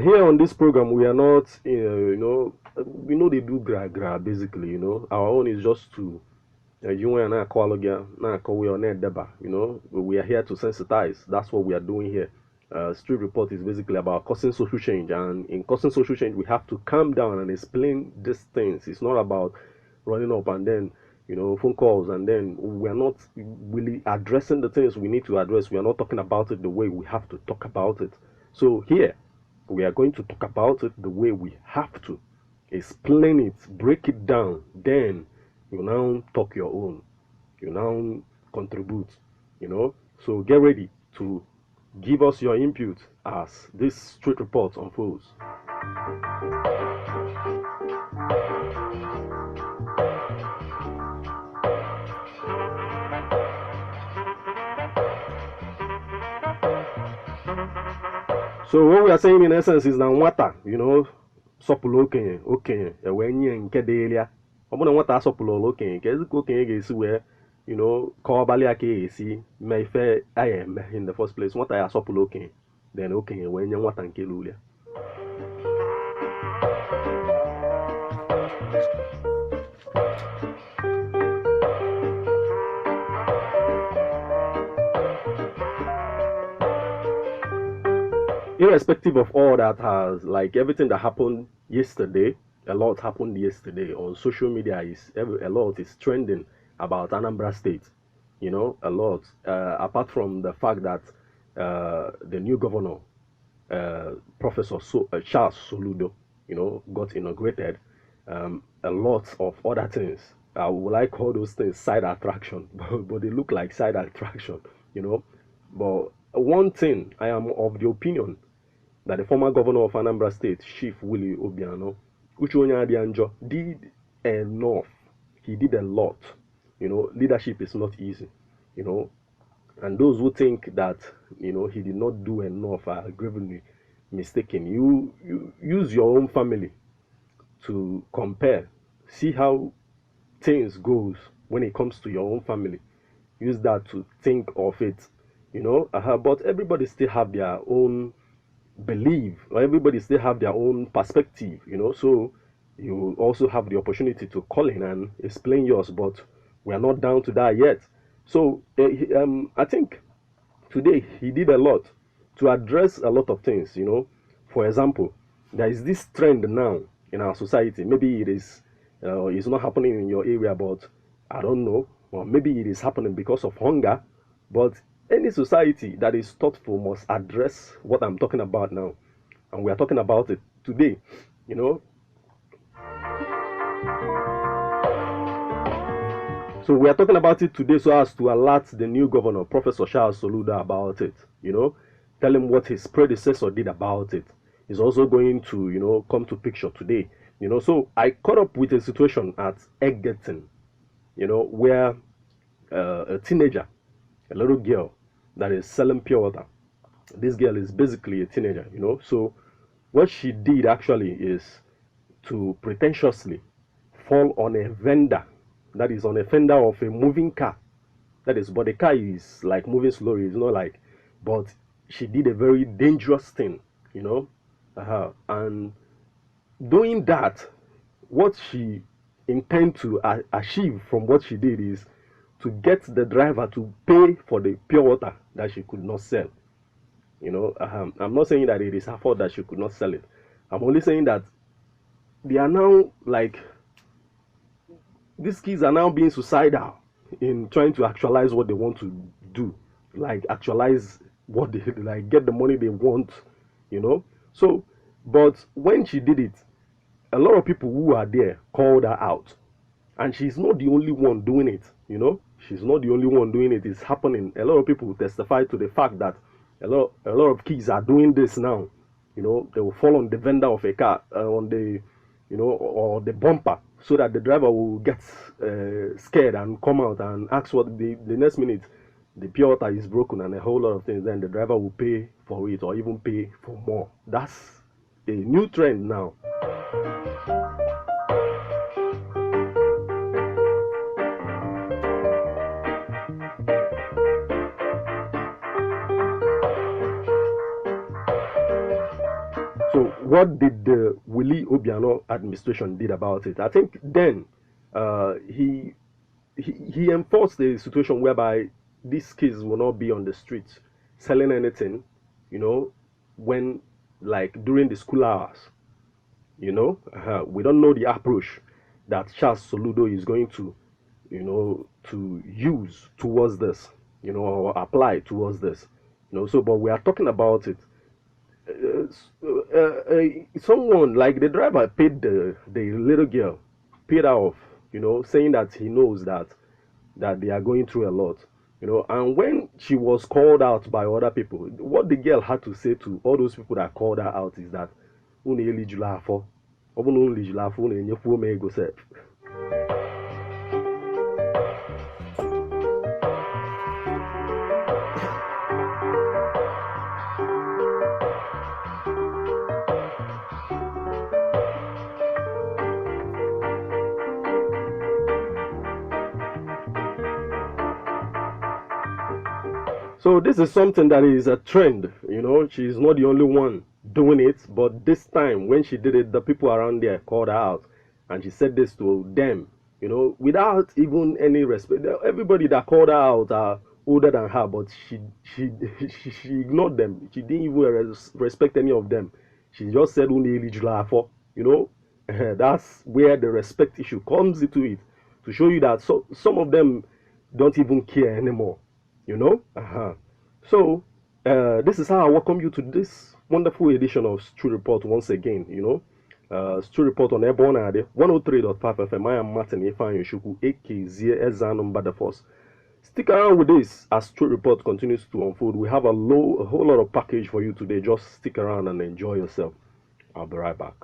Here on this program, we are not, we know they do gra basically. Our own is just to you and I call again, na call we on deba. We are here to sensitize. That's what we are doing here. Street report is basically about causing social change, and in causing social change, we have to calm down and explain these things. It's not about running up and then phone calls, and then we are not really addressing the things we need to address. We are not talking about it the way we have to talk about it. So here we are going to talk about it the way we have to explain it, break it down. Then you now talk your own, you now contribute. So get ready to give us your input as this street report unfolds. So what we are saying in essence is that water, sọpụrụ okenye ewee nye nke dị elia. Ọ bụrụ na nwata asọpụrụ okenye, ka ezigbo okenye ga-esi wee ka ọ gbalịa ka esi mee ife aya eme in the first place. Nwata ya asọpụrụ okenye, then okenye wee nye nwata nke lụrụ ya. Irrespective of all that, has like everything that happened yesterday, a lot happened yesterday on social media. A lot is trending about Anambra State. A lot. Apart from the fact that the new governor, Professor Charles Soludo, got inaugurated. A lot of other things. I would like call those things side attraction, but they look like side attraction. But one thing, I am of the opinion that the former governor of Anambra State, Chief Willie Obiano, Uche Adianjo, did enough. He did a lot. Leadership is not easy. And those who think that he did not do enough are gravely mistaken. You use your own family to compare, see how things goes when it comes to your own family. Use that to think of it. But everybody still have their own belief, or everybody still have their own perspective. So you also have the opportunity to call in and explain yours, but we are not down to that yet. So I think today he did a lot to address a lot of things. For example, there is this trend now in our society. Maybe it is it's not happening in your area, but I don't know, or maybe it is happening because of hunger. But any society that is thoughtful must address what I'm talking about now, and we are talking about it today. So we are talking about it today so as to alert the new governor, Professor Charles Soludo, about it. Tell him what his predecessor did about it. He's also going to, come to picture today. So I caught up with a situation at Egerton, where a teenager, a little girl that is selling pure water. This girl is basically a teenager, So what she did actually is to pretentiously fall on a vendor, that is on a fender of a moving car. That is, but the car is like moving slowly. It's not like, but she did a very dangerous thing, and doing that, what she intend to achieve from what she did is to get the driver to pay for the pure water that she could not sell. I'm not saying that it is her fault that she could not sell it. I'm only saying that they are now like, these kids are now being suicidal in trying to actualize what they want to do, like actualize what they like, get the money they want, So, but when she did it, a lot of people who are there called her out, and she's not the only one doing it. She's not the only one doing it. It's happening. A lot of people testify to the fact that a lot of kids are doing this now. They will fall on the vendor of a car, on the, or the bumper, so that the driver will get scared and come out and ask what the next minute the pure water is broken and a whole lot of things. Then the driver will pay for it or even pay for more. That's a new trend now. So what did the Willie Obiano administration did about it? I think then he enforced a situation whereby these kids will not be on the streets selling anything, you know, when like during the school hours. We don't know the approach that Charles Soludo is going to, to use towards this, or apply towards this, So, but we are talking about it. Someone like the driver paid the little girl, paid her off, saying that he knows that they are going through a lot, And when she was called out by other people, what the girl had to say to all those people that called her out is that, unu elijula afọ, ọ bụ na unu elijula afọ, unu enyefuo m ego sef. So this is something that is a trend, She's not the only one doing it, but this time when she did it, the people around there called her out, and she said this to them, without even any respect. Everybody that called her out are older than her, but she she ignored them. She didn't even respect any of them. She just said, That's where the respect issue comes into it, to show you that some of them don't even care anymore. So this is how I welcome you to this wonderful edition of Street Report once again. Street Report on Airborne Ade 103.5 FM. I am Martin Ifan Yoshuku, aka Ezanum the Force. Stick around with this as Street Report continues to unfold. We have a whole lot of package for you today. Just stick around and enjoy yourself. I'll be right back.